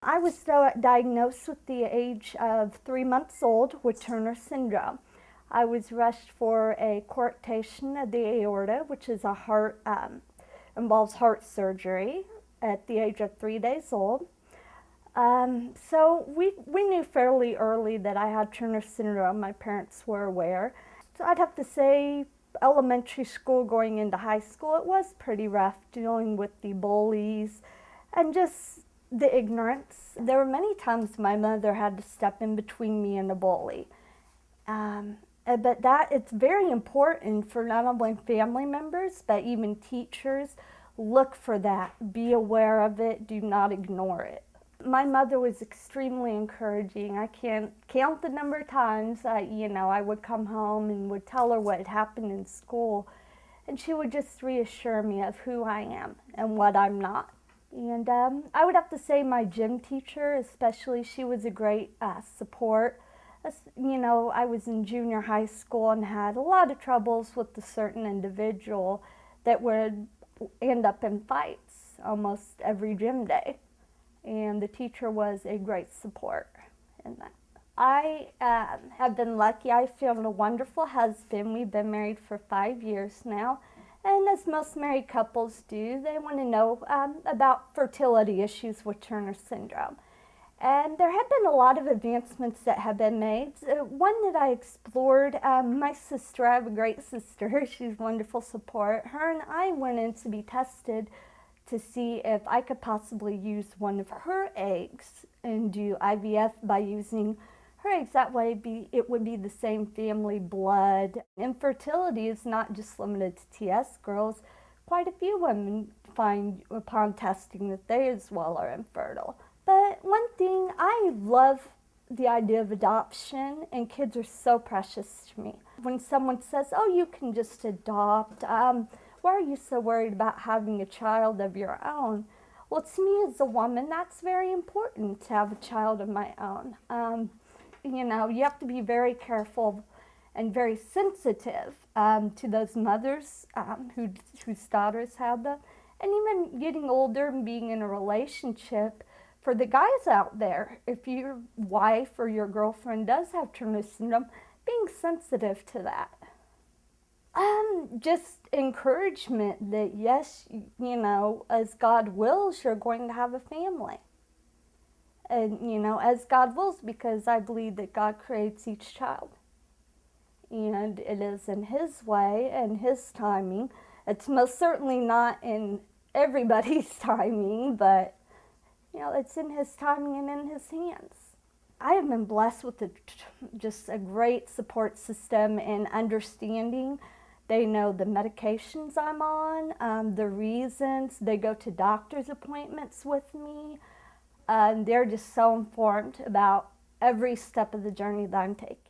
I was diagnosed with the age of 3 months old with Turner syndrome. I was rushed for a coarctation of the aorta, which is a heart, involves heart surgery at the age of 3 days old. So we knew fairly early that I had Turner syndrome. My parents were aware. So I'd have to say elementary school going into high school, it was pretty rough dealing with the bullies and just the ignorance. There were many times my mother had to step in between me and a bully. But it's very important for not only family members, but even teachers. Look for that, be aware of it, do not ignore it. My mother was extremely encouraging. I can't count the number of times I would come home and would tell her what had happened in school, and she would just reassure me of who I am and what I'm not. And I would have to say my gym teacher, especially, she was a great support. I was in junior high school and had a lot of troubles with a certain individual that would end up in fights almost every gym day. And the teacher was a great support in that. I have been lucky. I found a wonderful husband. We've been married for 5 years now. And as most married couples do, they want to know about fertility issues with Turner syndrome. And there have been a lot of advancements that have been made. One that I explored, my sister, I have a great sister, she's wonderful support. Her and I went in to be tested to see if I could possibly use one of her eggs and do IVF by using her eggs. That way it would be the same family blood. Infertility is not just limited to TS girls. Quite a few women find upon testing that they as well are infertile. But one thing, I love the idea of adoption, and kids are so precious to me. When someone says, oh, you can just adopt, why are you so worried about having a child of your own? Well, to me as a woman, that's very important to have a child of my own. You have to be very careful and very sensitive to those mothers whose daughters have them. And even getting older and being in a relationship, for the guys out there, if your wife or your girlfriend does have Turner syndrome, being sensitive to that. Just encouragement that yes, as God wills, you're going to have a family. And, as God wills, because I believe that God creates each child. And it is in His way and His timing. It's most certainly not in everybody's timing, but it's in His timing and in His hands. I have been blessed with just a great support system and understanding. They know the medications I'm on, the reasons. They go to doctor's appointments with me. They're just so informed about every step of the journey that I'm taking.